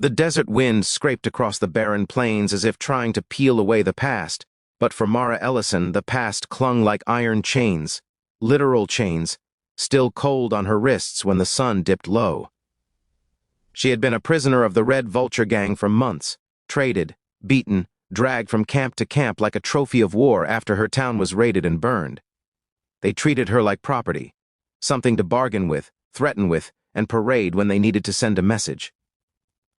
The desert wind scraped across the barren plains as if trying to peel away the past, but for Mara Ellison, the past clung like iron chains, literal chains, still cold on her wrists when the sun dipped low. She had been a prisoner of the Red Vulture Gang for months, traded, beaten, dragged from camp to camp like a trophy of war after her town was raided and burned. They treated her like property, something to bargain with, threaten with, and parade when they needed to send a message.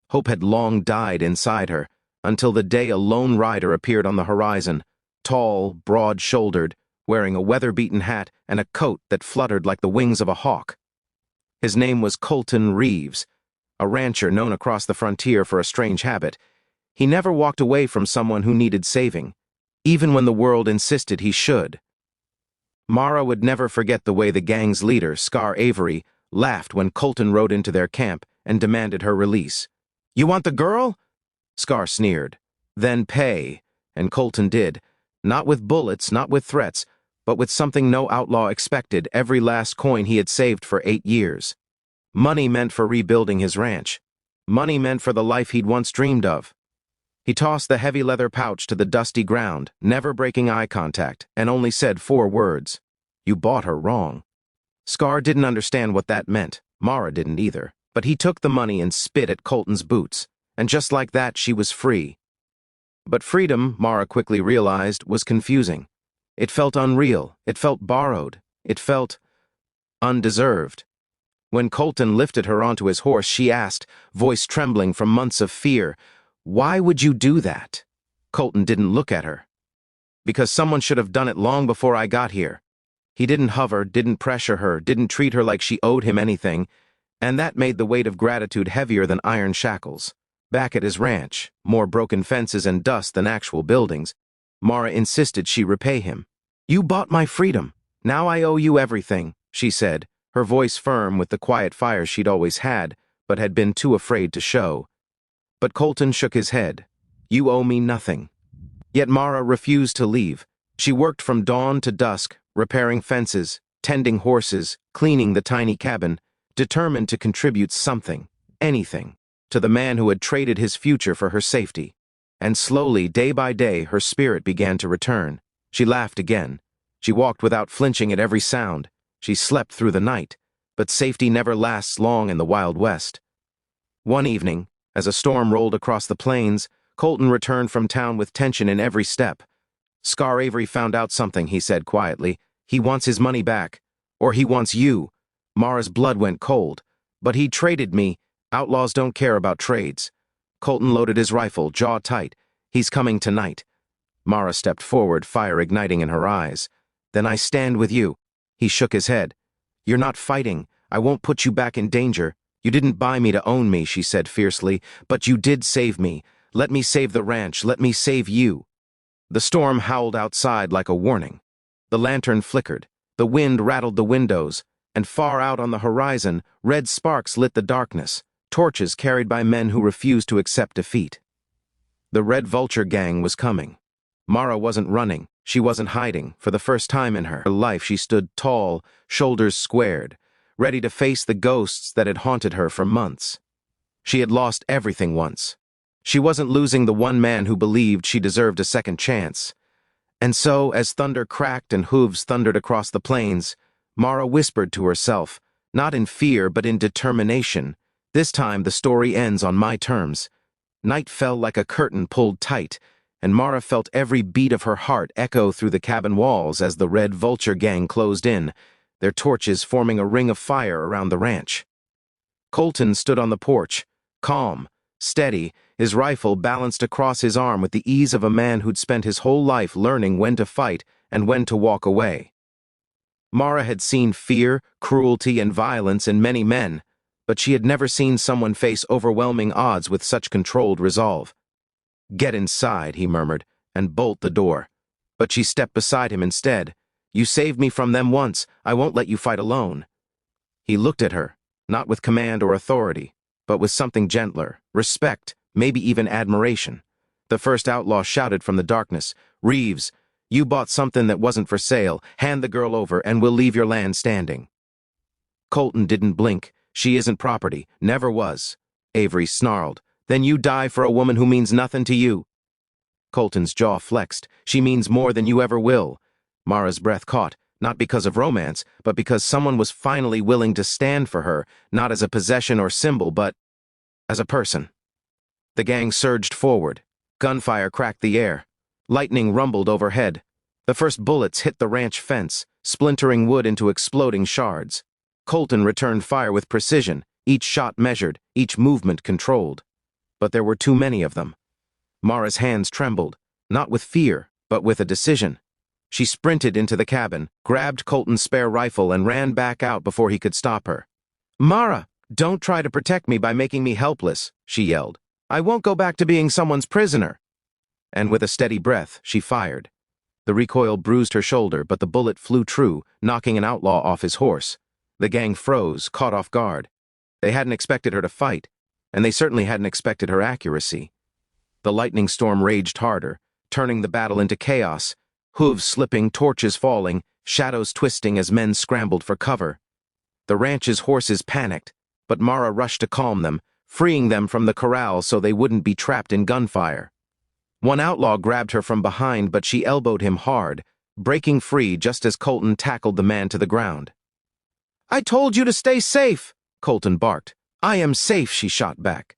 Hope had long died inside her, until the day a lone rider appeared on the horizon, tall, broad-shouldered, wearing a weather-beaten hat and a coat that fluttered like the wings of a hawk. His name was Colton Reeves, a rancher known across the frontier for a strange habit. He never walked away from someone who needed saving, even when the world insisted he should. Mara would never forget the way the gang's leader, Scar Avery, laughed when Colton rode into their camp and demanded her release. "You want the girl?" Scar sneered. "Then pay," and Colton did, not with bullets, not with threats, but with something no outlaw expected, every last coin he had saved for 8 years. Money meant for rebuilding his ranch. Money meant for the life he'd once dreamed of. He tossed the heavy leather pouch to the dusty ground, never breaking eye contact, and only said 4 words. "You bought her wrong." Scar didn't understand what that meant. Mara didn't either. But he took the money and spit at Colton's boots, and just like that she was free. But freedom, Mara quickly realized, was confusing. It felt unreal, it felt borrowed, it felt undeserved. When Colton lifted her onto his horse, she asked, voice trembling from months of fear, "Why would you do that?" Colton didn't look at her. "Because someone should have done it long before I got here." He didn't hover, didn't pressure her, didn't treat her like she owed him anything, and that made the weight of gratitude heavier than iron shackles. Back at his ranch, more broken fences and dust than actual buildings, Mara insisted she repay him. "You bought my freedom. Now I owe you everything," she said, her voice firm with the quiet fire she'd always had, but had been too afraid to show. But Colton shook his head. "You owe me nothing." Yet Mara refused to leave. She worked from dawn to dusk, repairing fences, tending horses, cleaning the tiny cabin, determined to contribute something, anything, to the man who had traded his future for her safety. And slowly, day by day, her spirit began to return. She laughed again. She walked without flinching at every sound. She slept through the night, but safety never lasts long in the Wild West. One evening, as a storm rolled across the plains, Colton returned from town with tension in every step. "Scar Avery found out something," he said quietly. "He wants his money back. Or he wants you." Mara's blood went cold. "But he traded me. Outlaws don't care about trades." Colton loaded his rifle, jaw tight. "He's coming tonight." Mara stepped forward, fire igniting in her eyes. "Then I stand with you." He shook his head. "You're not fighting. I won't put you back in danger. You didn't buy me to own me," she said fiercely, "but you did save me. Let me save the ranch. Let me save you." The storm howled outside like a warning. The lantern flickered. The wind rattled the windows, and far out on the horizon, red sparks lit the darkness, torches carried by men who refused to accept defeat. The Red Vulture Gang was coming. Mara wasn't running. She wasn't hiding. For the first time in her life, she stood tall, shoulders squared, ready to face the ghosts that had haunted her for months. She had lost everything once. She wasn't losing the one man who believed she deserved a second chance. And so, as thunder cracked and hooves thundered across the plains, Mara whispered to herself, not in fear but in determination, "This time the story ends on my terms." Night fell like a curtain pulled tight, and Mara felt every beat of her heart echo through the cabin walls as the Red Vulture Gang closed in, their torches forming a ring of fire around the ranch. Colton stood on the porch, calm, steady, his rifle balanced across his arm with the ease of a man who'd spent his whole life learning when to fight and when to walk away. Mara had seen fear, cruelty, and violence in many men, but she had never seen someone face overwhelming odds with such controlled resolve. "Get inside," he murmured, "and bolt the door." But she stepped beside him instead. "You saved me from them once. I won't let you fight alone." He looked at her, not with command or authority, but with something gentler, respect, maybe even admiration. The first outlaw shouted from the darkness, "Reeves, you bought something that wasn't for sale. Hand the girl over and we'll leave your land standing." Colton didn't blink. "She isn't property. Never was." Avery snarled. Then you die for a woman who means nothing to you. Colton's jaw flexed. She means more than you ever will. Mara's breath caught, not because of romance, but because someone was finally willing to stand for her, not as a possession or symbol, but as a person. The gang surged forward. Gunfire cracked the air. Lightning rumbled overhead. The first bullets hit the ranch fence, splintering wood into exploding shards. Colton returned fire with precision, each shot measured, each movement controlled. But there were too many of them. Mara's hands trembled, not with fear, but with a decision. She sprinted into the cabin, grabbed Colton's spare rifle, and ran back out before he could stop her. "Mara, don't try to protect me by making me helpless," she yelled. "I won't go back to being someone's prisoner." And with a steady breath, she fired. The recoil bruised her shoulder, but the bullet flew true, knocking an outlaw off his horse. The gang froze, caught off guard. They hadn't expected her to fight, and they certainly hadn't expected her accuracy. The lightning storm raged harder, turning the battle into chaos, hooves slipping, torches falling, shadows twisting as men scrambled for cover. The ranch's horses panicked, but Mara rushed to calm them, freeing them from the corral so they wouldn't be trapped in gunfire. One outlaw grabbed her from behind, but she elbowed him hard, breaking free just as Colton tackled the man to the ground. "I told you to stay safe," Colton barked. "I am safe," she shot back.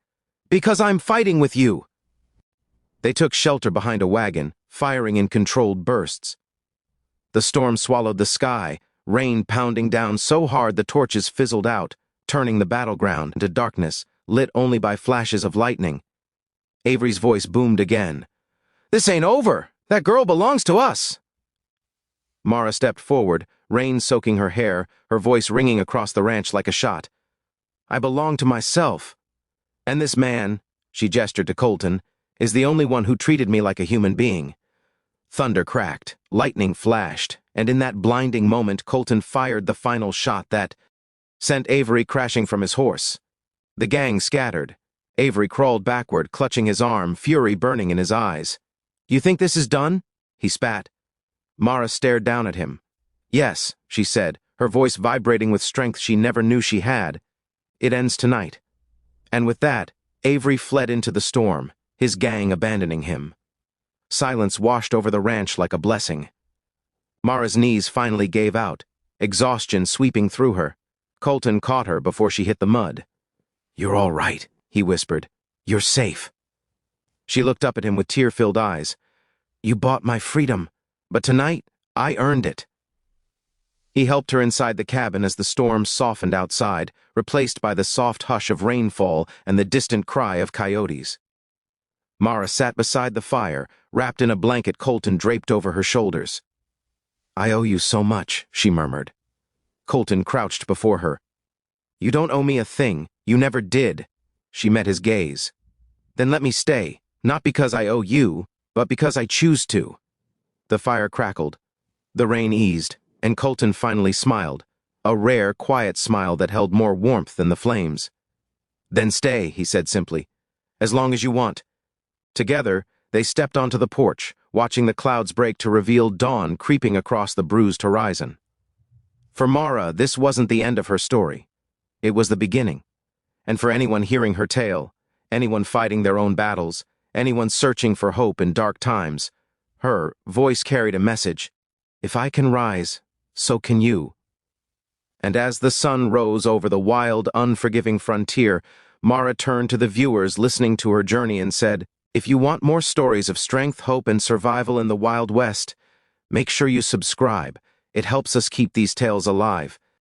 "Because I'm fighting with you." They took shelter behind a wagon, firing in controlled bursts. The storm swallowed the sky, rain pounding down so hard the torches fizzled out, turning the battleground into darkness, lit only by flashes of lightning. Avery's voice boomed again. "This ain't over! That girl belongs to us!" Mara stepped forward, rain soaking her hair, her voice ringing across the ranch like a shot. "I belong to myself. And this man," she gestured to Colton, "is the only one who treated me like a human being." Thunder cracked, lightning flashed, and in that blinding moment Colton fired the final shot that sent Avery crashing from his horse. The gang scattered. Avery crawled backward, clutching his arm, fury burning in his eyes. "You think this is done?" he spat. Mara stared down at him. "Yes," she said, her voice vibrating with strength she never knew she had. "It ends tonight." And with that, Avery fled into the storm, his gang abandoning him. Silence washed over the ranch like a blessing. Mara's knees finally gave out, exhaustion sweeping through her. Colton caught her before she hit the mud. "You're all right," he whispered. "You're safe." She looked up at him with tear-filled eyes. "You bought my freedom, but tonight, I earned it." He helped her inside the cabin as the storm softened outside, replaced by the soft hush of rainfall and the distant cry of coyotes. Mara sat beside the fire, wrapped in a blanket Colton draped over her shoulders. "I owe you so much," she murmured. Colton crouched before her. "You don't owe me a thing. You never did." She met his gaze. "Then let me stay, not because I owe you, but because I choose to." The fire crackled. The rain eased, and Colton finally smiled, a rare, quiet smile that held more warmth than the flames. "Then stay," he said simply, "as long as you want." Together, they stepped onto the porch, watching the clouds break to reveal dawn creeping across the bruised horizon. For Mara, this wasn't the end of her story. It was the beginning. And for anyone hearing her tale, anyone fighting their own battles, anyone searching for hope in dark times, her voice carried a message. If I can rise, so can you. And as the sun rose over the wild, unforgiving frontier, Mara turned to the viewers listening to her journey and said, "If you want more stories of strength, hope, and survival in the Wild West, make sure you subscribe. It helps us keep these tales alive.